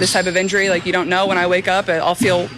this type of injury, like, you don't know. When I wake up, I'll feel,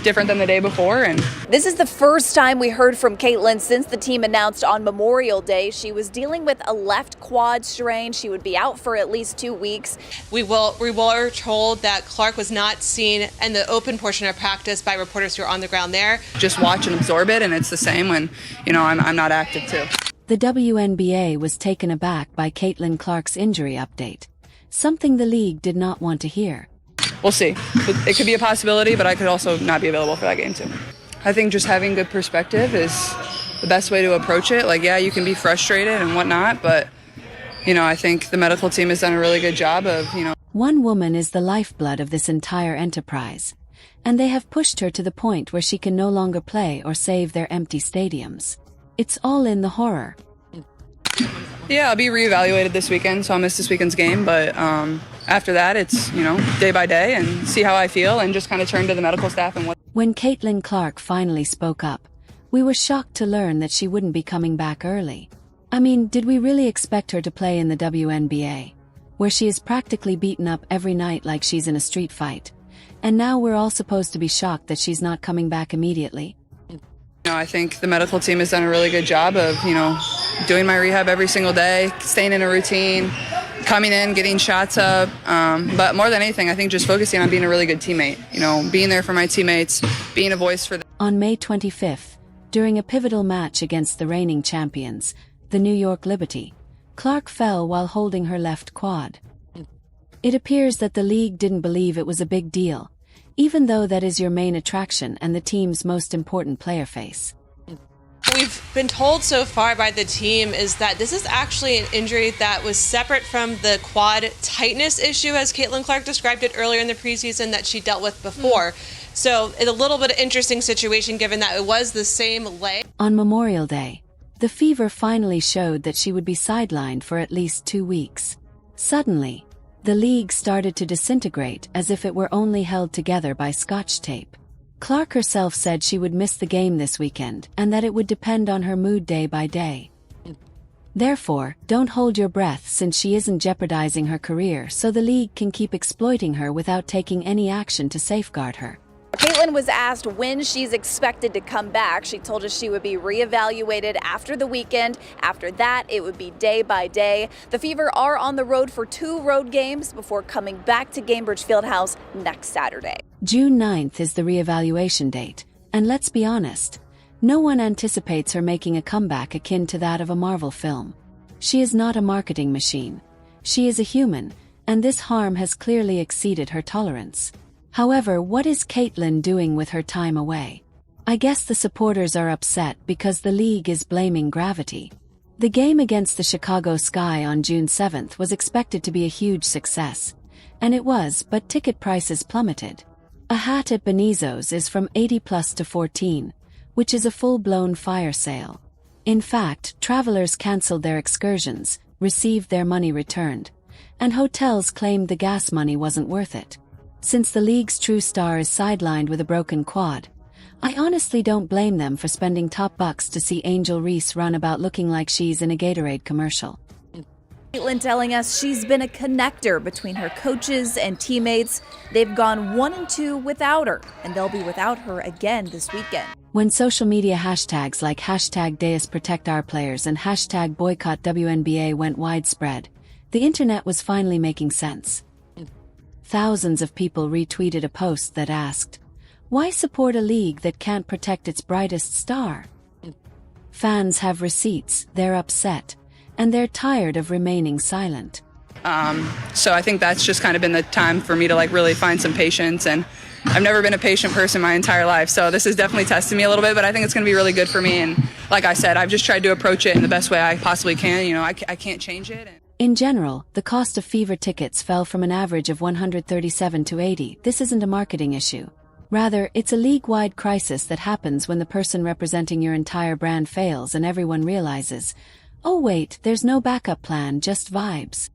different than the day before. And this is the first time we heard from Caitlin since the team announced on Memorial Day she was dealing with a left quad strain. She would be out for at least 2 weeks. We were told that Clark was not seen in the open portion of practice by reporters who were on the ground there. Just watch and absorb it, and it's the same when, I'm not active too. The WNBA was taken aback by Caitlin Clark's injury update, something the league did not want to hear. We'll see. It could be a possibility, but I could also not be available for that game too. I think just having good perspective is the best way to approach it. Like, yeah, you can be frustrated and whatnot, but, I think the medical team has done a really good job of, One woman is the lifeblood of this entire enterprise, and they have pushed her to the point where she can no longer play or save their empty stadiums. It's all in the horror. Yeah, I'll be reevaluated this weekend, so I'll miss this weekend's game, but after that, it's, day by day and see how I feel and just kind of turn to the medical staff and what. When Caitlin Clark finally spoke up, we were shocked to learn that she wouldn't be coming back early. I mean, did we really expect her to play in the WNBA, where she is practically beaten up every night like she's in a street fight? And now we're all supposed to be shocked that she's not coming back immediately. I think the medical team has done a really good job of, doing my rehab every single day, staying in a routine, coming in, getting shots up. But more than anything, I think just focusing on being a really good teammate, being there for my teammates, being a voice for them. On May 25th, during a pivotal match against the reigning champions, the New York Liberty, Clark fell while holding her left quad. It appears that the league didn't believe it was a big deal, even though that is your main attraction and the team's most important player face. What we've been told so far by the team is that this is actually an injury that was separate from the quad tightness issue, as Caitlin Clark described it earlier in the preseason, that she dealt with before. So it's a little bit of an interesting situation given that it was the same leg. On Memorial Day, the Fever finally showed that she would be sidelined for at least 2 weeks. Suddenly, the league started to disintegrate as if it were only held together by Scotch tape. Clark herself said she would miss the game this weekend and that it would depend on her mood day by day. Therefore, don't hold your breath since she isn't jeopardizing her career, so the league can keep exploiting her without taking any action to safeguard her. Caitlin was asked when she's expected to come back. She told us she would be reevaluated after the weekend. After that, it would be day by day. The Fever are on the road for 2 road games before coming back to Gainbridge Fieldhouse next Saturday. June 9th is the reevaluation date, and let's be honest, no one anticipates her making a comeback akin to that of a Marvel film. She is not a marketing machine. She is a human, and this harm has clearly exceeded her tolerance. However, what is Caitlin doing with her time away? I guess the supporters are upset because the league is blaming gravity. The game against the Chicago Sky on June 7th was expected to be a huge success. And it was, but ticket prices plummeted. A hat at Benizzo's is from $80+ to $14, which is a full-blown fire sale. In fact, travelers canceled their excursions, received their money returned, and hotels claimed the gas money wasn't worth it. Since the league's true star is sidelined with a broken quad, I honestly don't blame them for spending top bucks to see Angel Reese run about looking like she's in a Gatorade commercial. Caitlin telling us she's been a connector between her coaches and teammates. They've gone 1-2 without her, and they'll be without her again this weekend. When social media hashtags like #DeusProtectOurPlayers and #BoycottWNBA went widespread, the internet was finally making sense. Thousands of people retweeted a post that asked, "Why support a league that can't protect its brightest star?" Fans have receipts, they're upset, and they're tired of remaining silent. So I think that's just kind of been the time for me to really find some patience, and I've never been a patient person my entire life, so this has definitely tested me a little bit, but I think it's going to be really good for me, and like I said, I've just tried to approach it in the best way I possibly can. I can't change it. In general, the cost of Fever tickets fell from an average of $137 to $80. This isn't a marketing issue. Rather, it's a league-wide crisis that happens when the person representing your entire brand fails and everyone realizes, oh wait, there's no backup plan, just vibes.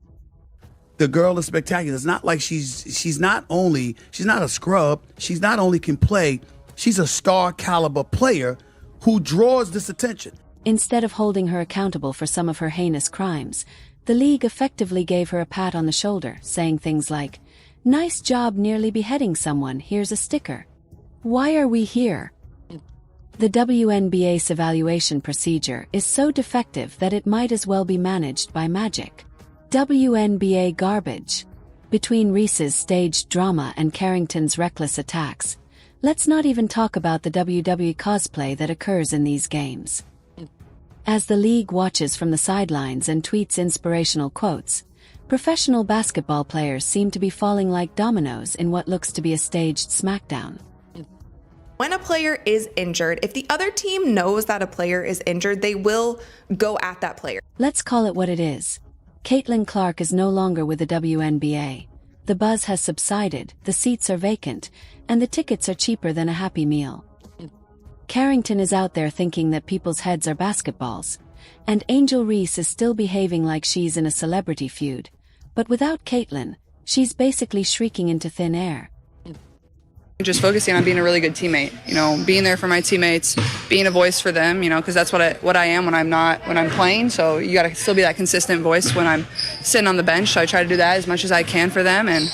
The girl is spectacular. It's not like she's not a scrub. She's not only can play, she's a star caliber player who draws this attention. Instead of holding her accountable for some of her heinous crimes, the league effectively gave her a pat on the shoulder, saying things like, Nice job nearly beheading someone, here's a sticker. Why are we here? The WNBA's evaluation procedure is so defective that it might as well be managed by magic. WNBA garbage. Between Reese's staged drama and Carrington's reckless attacks, let's not even talk about the WWE cosplay that occurs in these games. As the league watches from the sidelines and tweets inspirational quotes, professional basketball players seem to be falling like dominoes in what looks to be a staged smackdown. When a player is injured, if the other team knows that a player is injured, they will go at that player. Let's call it what it is. Caitlin Clark is no longer with the WNBA. The buzz has subsided, the seats are vacant, and the tickets are cheaper than a Happy Meal. Carrington is out there thinking that people's heads are basketballs, and Angel Reese is still behaving like she's in a celebrity feud. But without Caitlin, she's basically shrieking into thin air. Just focusing on being a really good teammate, being there for my teammates, being a voice for them, because that's what I am when I'm playing. So you got to still be that consistent voice when I'm sitting on the bench. So I try to do that as much as I can for them, and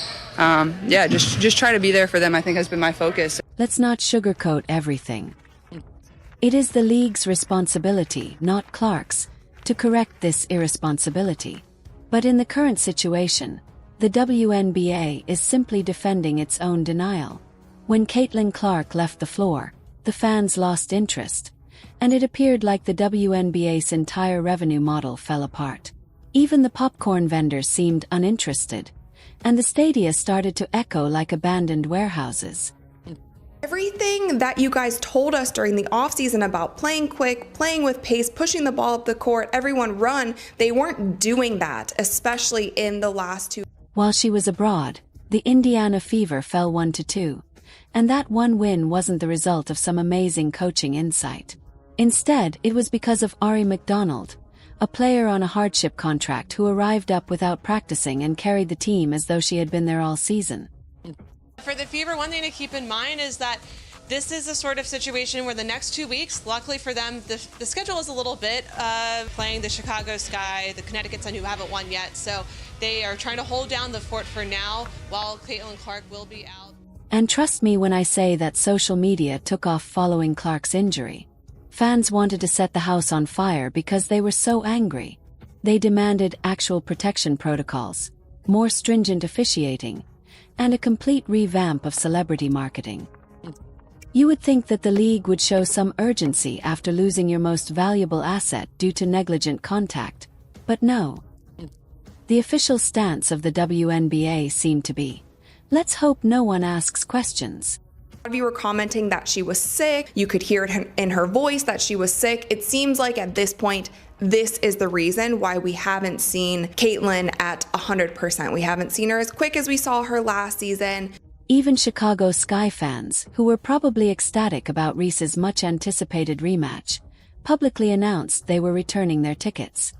just try to be there for them, I think, has been my focus. Let's not sugarcoat everything. It is the league's responsibility, not Clark's, to correct this irresponsibility. But in the current situation, the WNBA is simply defending its own denial. When Caitlin Clark left the floor, the fans lost interest, and it appeared like the WNBA's entire revenue model fell apart. Even the popcorn vendors seemed uninterested, and the stadia started to echo like abandoned warehouses. Everything that you guys told us during the offseason about playing quick, playing with pace, pushing the ball up the court, everyone run, they weren't doing that, especially in the last two. While she was abroad, the Indiana Fever fell 1-2. And that one win wasn't the result of some amazing coaching insight. Instead, it was because of Ari McDonald, a player on a hardship contract who arrived up without practicing and carried the team as though she had been there all season. For the Fever, one thing to keep in mind is that this is a sort of situation where the next 2 weeks, luckily for them, the schedule is a little bit playing the Chicago Sky, the Connecticut Sun, who haven't won yet. So they are trying to hold down the fort for now, while Caitlin Clark will be out. And trust me when I say that social media took off following Clark's injury. Fans wanted to set the house on fire because they were so angry. They demanded actual protection protocols, more stringent officiating, and a complete revamp of celebrity marketing. You would think that the league would show some urgency after losing your most valuable asset due to negligent contact, but no. The official stance of the WNBA seemed to be, let's hope no one asks questions. A lot of you were commenting that she was sick. You could hear it in her voice that she was sick. It seems like at this point, this is the reason why we haven't seen Caitlin at 100%. We haven't seen her as quick as we saw her last season. Even Chicago Sky fans, who were probably ecstatic about Reese's much-anticipated rematch, publicly announced they were returning their tickets.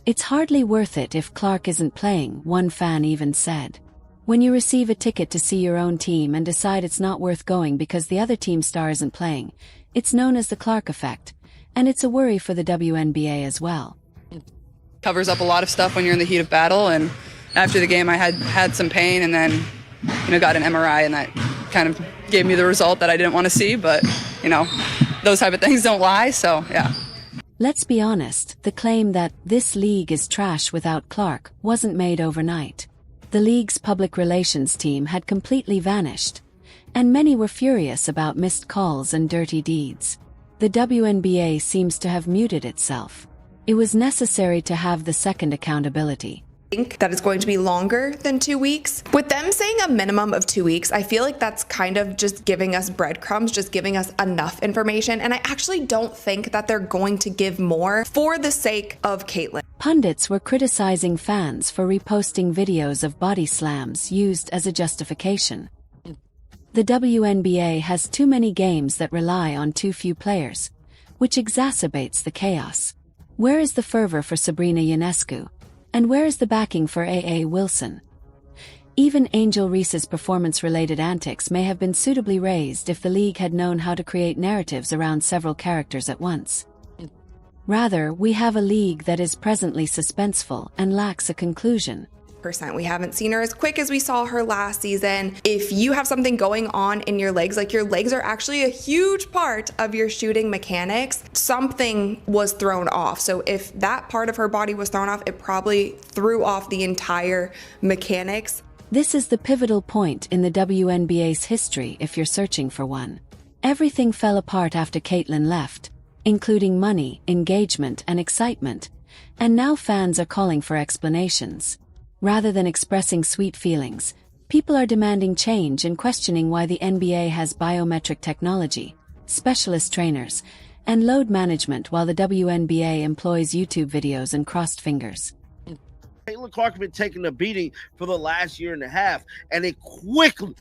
It's hardly worth it if Clark isn't playing, one fan even said. When you receive a ticket to see your own team and decide it's not worth going because the other team's star isn't playing, it's known as the Clark effect, and it's a worry for the WNBA as well. Covers up a lot of stuff when you're in the heat of battle, and after the game I had some pain and then got an MRI, and that kind of gave me the result that I didn't want to see, but those type of things don't lie, so yeah. Let's be honest, the claim that this league is trash without Clark wasn't made overnight. The league's public relations team had completely vanished, and many were furious about missed calls and dirty deeds. The WNBA seems to have muted itself. It was necessary to have the second accountability. I think that it's going to be longer than 2 weeks. With them saying a minimum of 2 weeks, I feel like that's kind of just giving us breadcrumbs, just giving us enough information. And I actually don't think that they're going to give more for the sake of Caitlin. Pundits were criticizing fans for reposting videos of body slams used as a justification. The WNBA has too many games that rely on too few players, which exacerbates the chaos. Where is the fervor for Sabrina Ionescu? And where is the backing for A.A. Wilson? Even Angel Reese's performance-related antics may have been suitably raised if the league had known how to create narratives around several characters at once. Rather, we have a league that is presently suspenseful and lacks a conclusion. 100%. We haven't seen her as quick as we saw her last season. If you have something going on in your legs, like your legs are actually a huge part of your shooting mechanics, something was thrown off. So if that part of her body was thrown off, it probably threw off the entire mechanics. This is the pivotal point in the WNBA's history if you're searching for one. Everything fell apart after Caitlin left, including money, engagement, and excitement, and now fans are calling for explanations. Rather than expressing sweet feelings, people are demanding change and questioning why the NBA has biometric technology, specialist trainers, and load management while the WNBA employs YouTube videos and crossed fingers. Caitlin Clark has been taking a beating for the last year and a half, and it quickly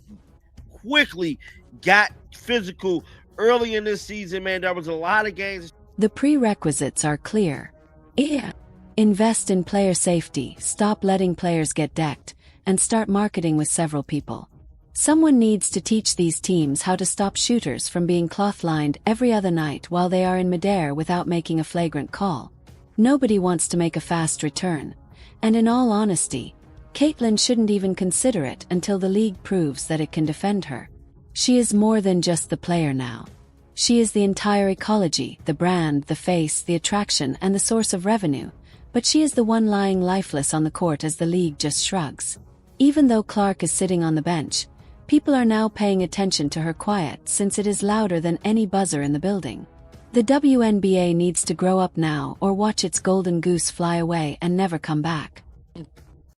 got physical early in this season, man. There was a lot of games. The prerequisites are clear. Invest in player safety, stop letting players get decked, and start marketing with several people. Someone needs to teach these teams how to stop shooters from being cloth-lined every other night while they are in midair without making a flagrant call. Nobody wants to make a fast return. And in all honesty, Caitlin shouldn't even consider it until the league proves that it can defend her. She is more than just the player now. She is the entire ecology, the brand, the face, the attraction, and the source of revenue. But she is the one lying lifeless on the court as the league just shrugs. Even though Clark is sitting on the bench, people are now paying attention to her quiet since it is louder than any buzzer in the building. The WNBA needs to grow up now or watch its golden goose fly away and never come back.